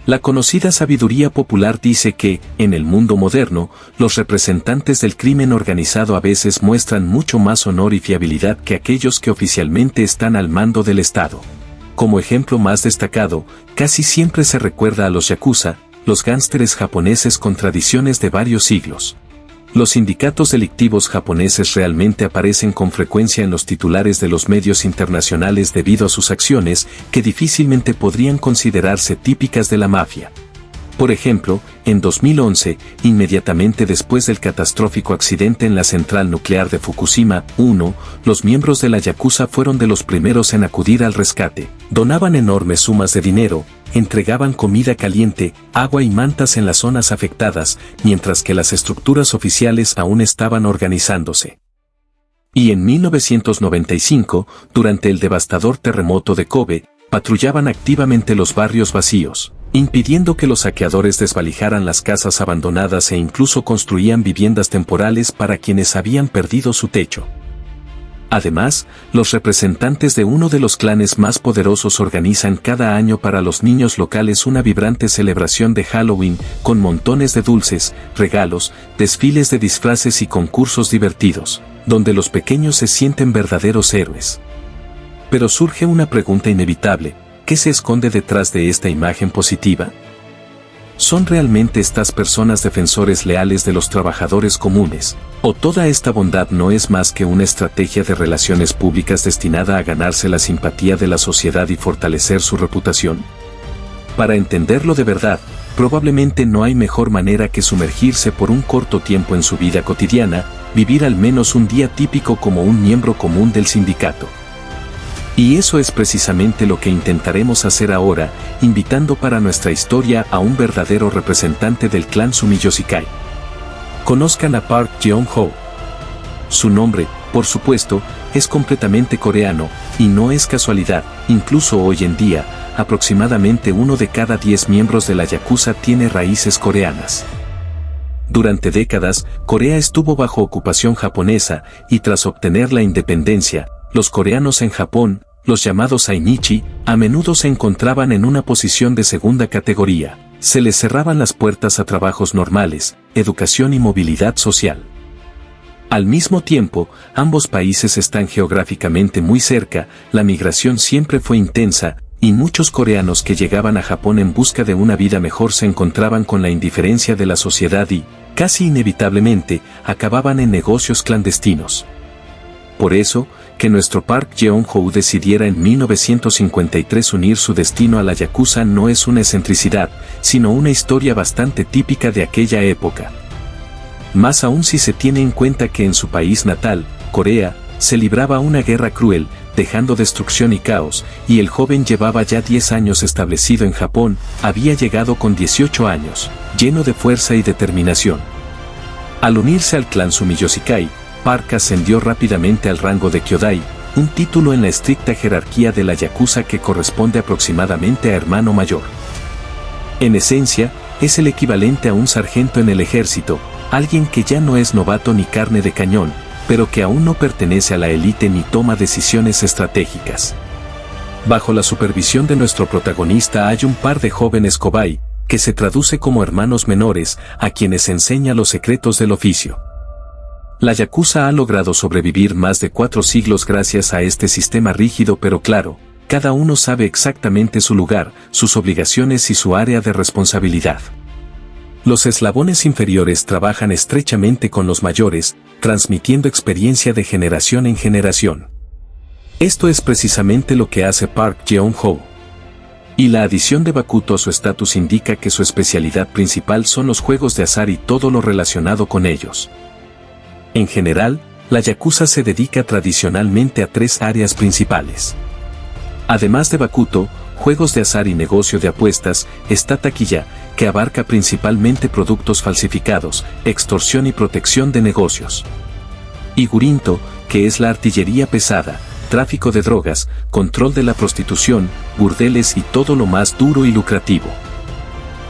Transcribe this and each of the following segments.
La conocida sabiduría popular dice que, en el mundo moderno, los representantes del crimen organizado a veces muestran mucho más honor y fiabilidad que aquellos que oficialmente están al mando del Estado. Como ejemplo más destacado, casi siempre se recuerda a los yakuza, los gánsteres japoneses con tradiciones de varios siglos. Los sindicatos delictivos japoneses realmente aparecen con frecuencia en los titulares de los medios internacionales debido a sus acciones que difícilmente podrían considerarse típicas de la mafia. Por ejemplo, en 2011, inmediatamente después del catastrófico accidente en la central nuclear de Fukushima 1, los miembros de la yakuza fueron de los primeros en acudir al rescate. Donaban enormes sumas de dinero, entregaban comida caliente, agua y mantas en las zonas afectadas, mientras que las estructuras oficiales aún estaban organizándose. Y en 1995, durante el devastador terremoto de Kobe, patrullaban activamente los barrios vacíos, impidiendo que los saqueadores desvalijaran las casas abandonadas e incluso construían viviendas temporales para quienes habían perdido su techo. Además, los representantes de uno de los clanes más poderosos organizan cada año para los niños locales una vibrante celebración de Halloween, con montones de dulces, regalos, desfiles de disfraces y concursos divertidos, donde los pequeños se sienten verdaderos héroes. Pero surge una pregunta inevitable: ¿qué se esconde detrás de esta imagen positiva? ¿Son realmente estas personas defensores leales de los trabajadores comunes? ¿O toda esta bondad no es más que una estrategia de relaciones públicas destinada a ganarse la simpatía de la sociedad y fortalecer su reputación? Para entenderlo de verdad, probablemente no hay mejor manera que sumergirse por un corto tiempo en su vida cotidiana, vivir al menos un día típico como un miembro común del sindicato. Y eso es precisamente lo que intentaremos hacer ahora, invitando para nuestra historia a un verdadero representante del clan Sumiyoshikai. Conozcan a Park Jeong-ho. Su nombre, por supuesto, es completamente coreano, y no es casualidad, incluso hoy en día, aproximadamente 1 de cada 10 miembros de la yakuza tiene raíces coreanas. Durante décadas, Corea estuvo bajo ocupación japonesa, y tras obtener la independencia, los coreanos en Japón, los llamados Ainichi, a menudo se encontraban en una posición de segunda categoría. Se les cerraban las puertas a trabajos normales, educación y movilidad social. Al mismo tiempo, ambos países están geográficamente muy cerca, la migración siempre fue intensa, y muchos coreanos que llegaban a Japón en busca de una vida mejor se encontraban con la indiferencia de la sociedad y, casi inevitablemente, acababan en negocios clandestinos. Por eso, que nuestro Park Jeong-ho decidiera en 1953 unir su destino a la yakuza no es una excentricidad, sino una historia bastante típica de aquella época. Más aún si se tiene en cuenta que en su país natal, Corea, se libraba una guerra cruel, dejando destrucción y caos, y el joven llevaba ya 10 años establecido en Japón, había llegado con 18 años, lleno de fuerza y determinación. Al unirse al clan Sumiyoshikai, Park ascendió rápidamente al rango de Kyodai, un título en la estricta jerarquía de la yakuza que corresponde aproximadamente a hermano mayor. En esencia, es el equivalente a un sargento en el ejército, alguien que ya no es novato ni carne de cañón, pero que aún no pertenece a la élite ni toma decisiones estratégicas. Bajo la supervisión de nuestro protagonista hay un par de jóvenes kobai, que se traduce como hermanos menores, a quienes enseña los secretos del oficio. La yakuza ha logrado sobrevivir más de 4 siglos gracias a este sistema rígido pero claro, cada uno sabe exactamente su lugar, sus obligaciones y su área de responsabilidad. Los eslabones inferiores trabajan estrechamente con los mayores, transmitiendo experiencia de generación en generación. Esto es precisamente lo que hace Park Jeong-ho. Y la adición de Bakuto a su estatus indica que su especialidad principal son los juegos de azar y todo lo relacionado con ellos. En general, la yakuza se dedica tradicionalmente a 3 áreas principales. Además de Bakuto, juegos de azar y negocio de apuestas, está Takiya, que abarca principalmente productos falsificados, extorsión y protección de negocios. Y Gurinto, que es la artillería pesada, tráfico de drogas, control de la prostitución, burdeles y todo lo más duro y lucrativo.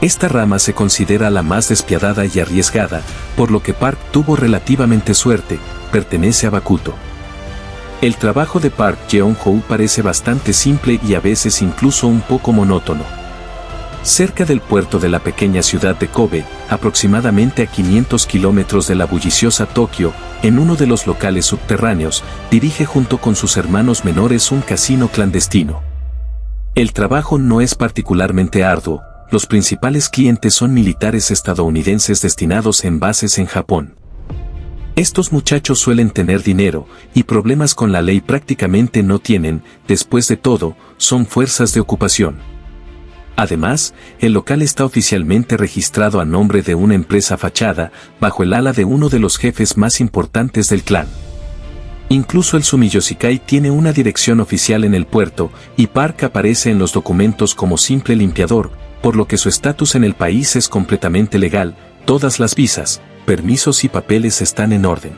Esta rama se considera la más despiadada y arriesgada, por lo que Park tuvo relativamente suerte, pertenece a Bakuto. El trabajo de Park Jeong-ho parece bastante simple y a veces incluso un poco monótono. Cerca del puerto de la pequeña ciudad de Kobe, aproximadamente a 500 kilómetros de la bulliciosa Tokio, en uno de los locales subterráneos, dirige junto con sus hermanos menores un casino clandestino. El trabajo no es particularmente arduo, los principales clientes son militares estadounidenses destinados en bases en Japón. Estos muchachos suelen tener dinero, y problemas con la ley prácticamente no tienen, después de todo, son fuerzas de ocupación. Además, el local está oficialmente registrado a nombre de una empresa fachada, bajo el ala de uno de los jefes más importantes del clan. Incluso el Sumiyoshikai tiene una dirección oficial en el puerto, y Park aparece en los documentos como simple limpiador, por lo que su estatus en el país es completamente legal, todas las visas, permisos y papeles están en orden.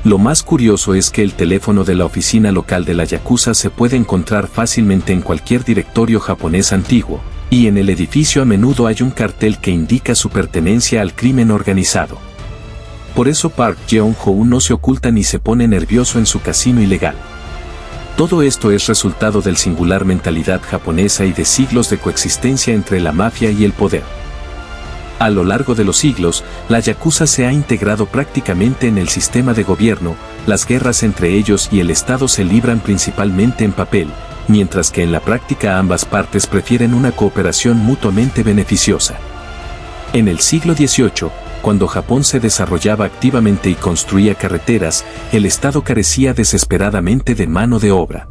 Lo más curioso es que el teléfono de la oficina local de la Yakuza se puede encontrar fácilmente en cualquier directorio japonés antiguo, y en el edificio a menudo hay un cartel que indica su pertenencia al crimen organizado. Por eso Park Jeong-ho no se oculta ni se pone nervioso en su casino ilegal. Todo esto es resultado del singular mentalidad japonesa y de siglos de coexistencia entre la mafia y el poder. A lo largo de los siglos, la Yakuza se ha integrado prácticamente en el sistema de gobierno, las guerras entre ellos y el Estado se libran principalmente en papel, mientras que en la práctica ambas partes prefieren una cooperación mutuamente beneficiosa. En el siglo XVIII, cuando Japón se desarrollaba activamente y construía carreteras, el Estado carecía desesperadamente de mano de obra.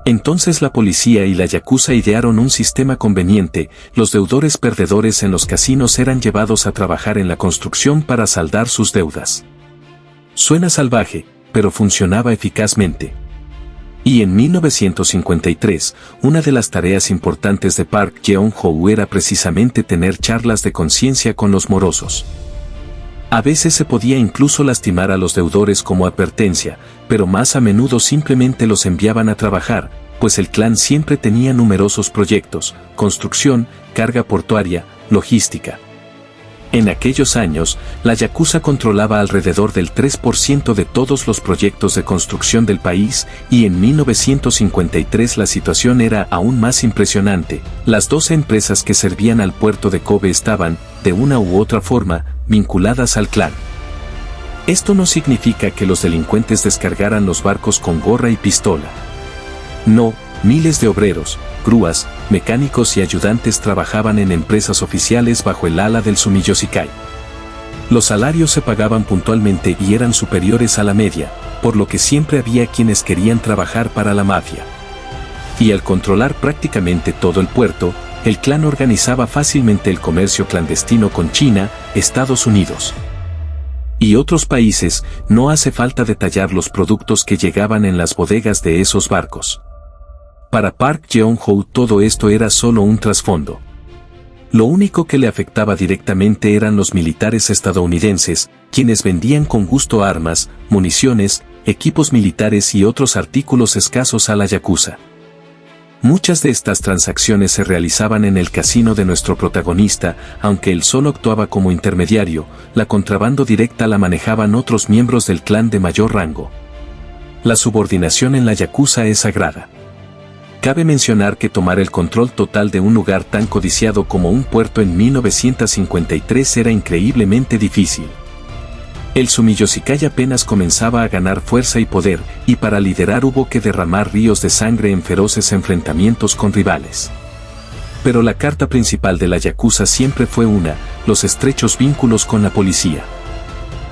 Entonces la policía y la Yakuza idearon un sistema conveniente, los deudores perdedores en los casinos eran llevados a trabajar en la construcción para saldar sus deudas. Suena salvaje, pero funcionaba eficazmente. Y en 1953, una de las tareas importantes de Park Jeong-ho era precisamente tener charlas de conciencia con los morosos. A veces se podía incluso lastimar a los deudores como advertencia, pero más a menudo simplemente los enviaban a trabajar, pues el clan siempre tenía numerosos proyectos, construcción, carga portuaria, logística. En aquellos años, la Yakuza controlaba alrededor del 3% de todos los proyectos de construcción del país, y en 1953 la situación era aún más impresionante. Las 12 empresas que servían al puerto de Kobe estaban, de una u otra forma, vinculadas al clan. Esto no significa que los delincuentes descargaran los barcos con gorra y pistola. No, miles de obreros, grúas, mecánicos y ayudantes trabajaban en empresas oficiales bajo el ala del Sumiyoshikai. Los salarios se pagaban puntualmente y eran superiores a la media, por lo que siempre había quienes querían trabajar para la mafia. Y al controlar prácticamente todo el puerto, el clan organizaba fácilmente el comercio clandestino con China, Estados Unidos y otros países. No hace falta detallar los productos que llegaban en las bodegas de esos barcos. Para Park Jeong-ho todo esto era solo un trasfondo. Lo único que le afectaba directamente eran los militares estadounidenses, quienes vendían con gusto armas, municiones, equipos militares y otros artículos escasos a la Yakuza. Muchas de estas transacciones se realizaban en el casino de nuestro protagonista, aunque él solo actuaba como intermediario, la contrabando directa la manejaban otros miembros del clan de mayor rango. La subordinación en la Yakuza es sagrada. Cabe mencionar que tomar el control total de un lugar tan codiciado como un puerto en 1953 era increíblemente difícil. El Sumiyoshikai apenas comenzaba a ganar fuerza y poder, y para liderar hubo que derramar ríos de sangre en feroces enfrentamientos con rivales. Pero la carta principal de la Yakuza siempre fue los estrechos vínculos con la policía.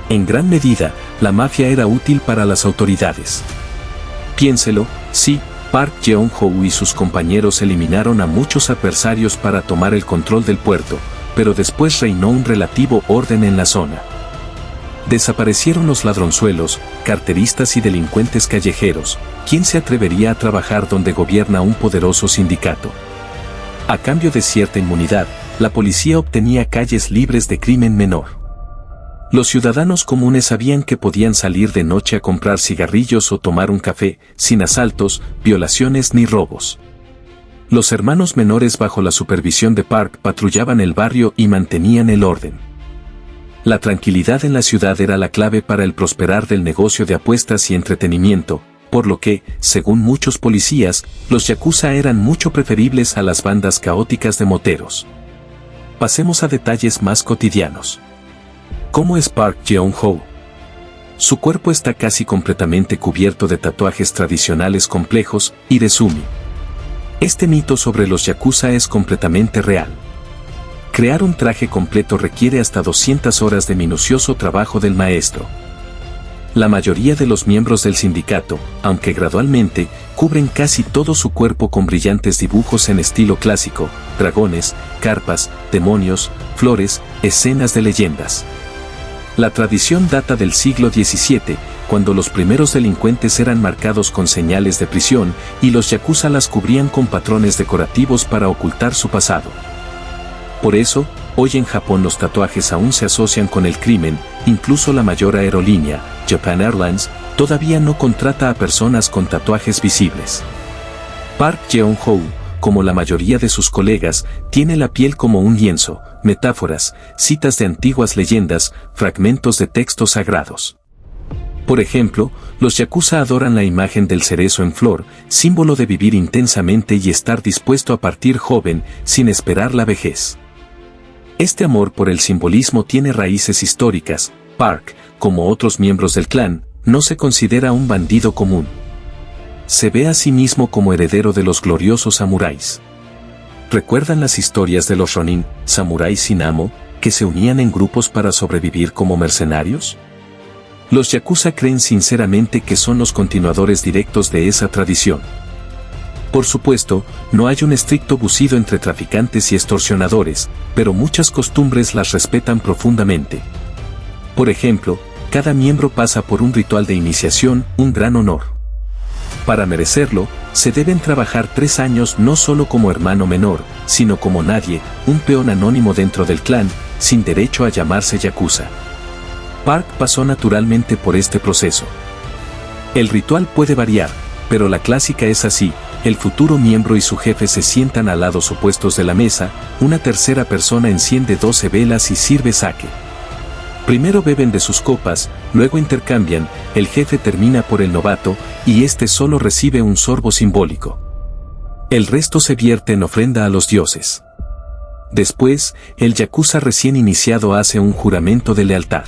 En gran medida, la mafia era útil para las autoridades. Piénselo, sí, Park Jeong-ho y sus compañeros eliminaron a muchos adversarios para tomar el control del puerto, pero después reinó un relativo orden en la zona. Desaparecieron los ladronzuelos, carteristas y delincuentes callejeros. ¿Quién se atrevería a trabajar donde gobierna un poderoso sindicato? A cambio de cierta inmunidad, la policía obtenía calles libres de crimen menor. Los ciudadanos comunes sabían que podían salir de noche a comprar cigarrillos o tomar un café, sin asaltos, violaciones ni robos. Los hermanos menores bajo la supervisión de Park patrullaban el barrio y mantenían el orden. La tranquilidad en la ciudad era la clave para el prosperar del negocio de apuestas y entretenimiento, por lo que, según muchos policías, los yakuza eran mucho preferibles a las bandas caóticas de moteros. Pasemos a detalles más cotidianos. ¿Cómo es Park Jeong-ho? Su cuerpo está casi completamente cubierto de tatuajes tradicionales complejos, irezumi. Este mito sobre los yakuza es completamente real. Crear un traje completo requiere hasta 200 horas de minucioso trabajo del maestro. La mayoría de los miembros del sindicato, aunque gradualmente, cubren casi todo su cuerpo con brillantes dibujos en estilo clásico, dragones, carpas, demonios, flores, escenas de leyendas. La tradición data del siglo XVII, cuando los primeros delincuentes eran marcados con señales de prisión y los yakuza las cubrían con patrones decorativos para ocultar su pasado. Por eso, hoy en Japón los tatuajes aún se asocian con el crimen, incluso la mayor aerolínea, Japan Airlines, todavía no contrata a personas con tatuajes visibles. Park Jeong-ho, como la mayoría de sus colegas, tiene la piel como un lienzo, metáforas, citas de antiguas leyendas, fragmentos de textos sagrados. Por ejemplo, los yakuza adoran la imagen del cerezo en flor, símbolo de vivir intensamente y estar dispuesto a partir joven, sin esperar la vejez. Este amor por el simbolismo tiene raíces históricas. Park, como otros miembros del clan, no se considera un bandido común. Se ve a sí mismo como heredero de los gloriosos samuráis. ¿Recuerdan las historias de los Ronin, samuráis sin amo, que se unían en grupos para sobrevivir como mercenarios? Los yakuza creen sinceramente que son los continuadores directos de esa tradición. Por supuesto, no hay un estricto bucido entre traficantes y extorsionadores, pero muchas costumbres las respetan profundamente. Por ejemplo, cada miembro pasa por un ritual de iniciación, un gran honor. Para merecerlo, se deben trabajar 3 años no solo como hermano menor, sino como nadie, un peón anónimo dentro del clan, sin derecho a llamarse yakuza. Park pasó naturalmente por este proceso. El ritual puede variar, pero la clásica es así: el futuro miembro y su jefe se sientan a lados opuestos de la mesa, una tercera persona enciende 12 velas y sirve sake. Primero beben de sus copas, luego intercambian, el jefe termina por el novato, y este solo recibe un sorbo simbólico. El resto se vierte en ofrenda a los dioses. Después, el yakuza recién iniciado hace un juramento de lealtad.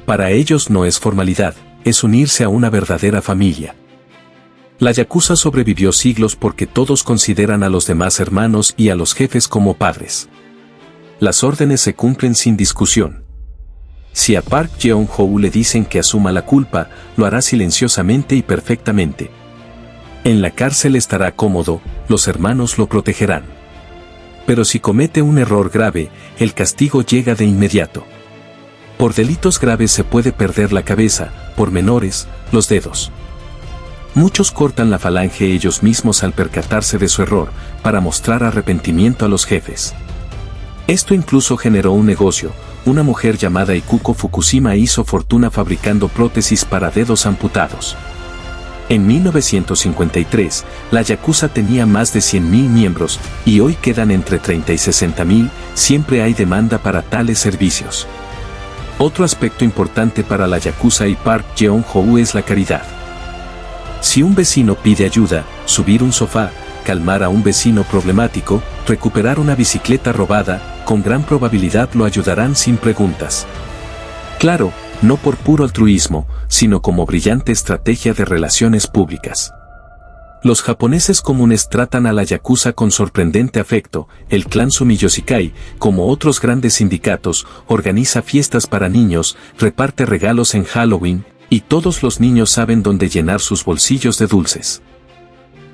Para ellos no es formalidad, es unirse a una verdadera familia. La yakuza sobrevivió siglos porque todos consideran a los demás hermanos y a los jefes como padres. Las órdenes se cumplen sin discusión. Si a Park Jeong-ho le dicen que asuma la culpa, lo hará silenciosamente y perfectamente. En la cárcel estará cómodo, los hermanos lo protegerán. Pero si comete un error grave, el castigo llega de inmediato. Por delitos graves se puede perder la cabeza, por menores, los dedos. Muchos cortan la falange ellos mismos al percatarse de su error, para mostrar arrepentimiento a los jefes. Esto incluso generó un negocio. Una mujer llamada Ikuko Fukushima hizo fortuna fabricando prótesis para dedos amputados. En 1953, la yakuza tenía más de 100.000 miembros, y hoy quedan entre 30 y 60.000, siempre hay demanda para tales servicios. Otro aspecto importante para la yakuza y Park Jeong-ho es la caridad. Si un vecino pide ayuda, subir un sofá, calmar a un vecino problemático, recuperar una bicicleta robada, con gran probabilidad lo ayudarán sin preguntas. Claro, no por puro altruismo, sino como brillante estrategia de relaciones públicas. Los japoneses comunes tratan a la yakuza con sorprendente afecto. El clan Sumiyoshikai, como otros grandes sindicatos, organiza fiestas para niños, reparte regalos en Halloween, y todos los niños saben dónde llenar sus bolsillos de dulces.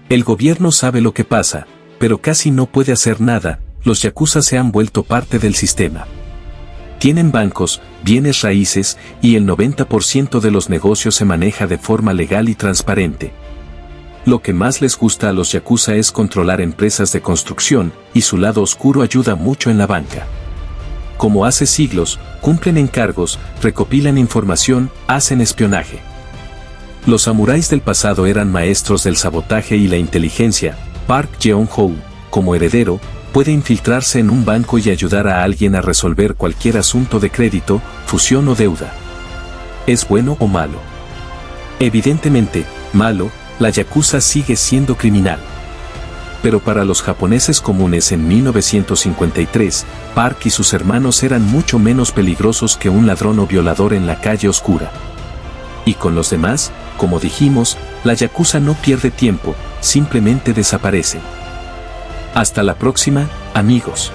El gobierno sabe lo que pasa, pero casi no puede hacer nada. Los yakuza se han vuelto parte del sistema. Tienen bancos, bienes raíces, y el 90% de los negocios se maneja de forma legal y transparente. Lo que más les gusta a los yakuza es controlar empresas de construcción, y su lado oscuro ayuda mucho en la banca. Como hace siglos, cumplen encargos, recopilan información, hacen espionaje. Los samuráis del pasado eran maestros del sabotaje y la inteligencia. Park Jeong-ho, como heredero, puede infiltrarse en un banco y ayudar a alguien a resolver cualquier asunto de crédito, fusión o deuda. ¿Es bueno o malo? Evidentemente, malo, la yakuza sigue siendo criminal. Pero para los japoneses comunes en 1953, Park y sus hermanos eran mucho menos peligrosos que un ladrón o violador en la calle oscura. Y con los demás, como dijimos, la yakuza no pierde tiempo, simplemente desaparece. Hasta la próxima, amigos.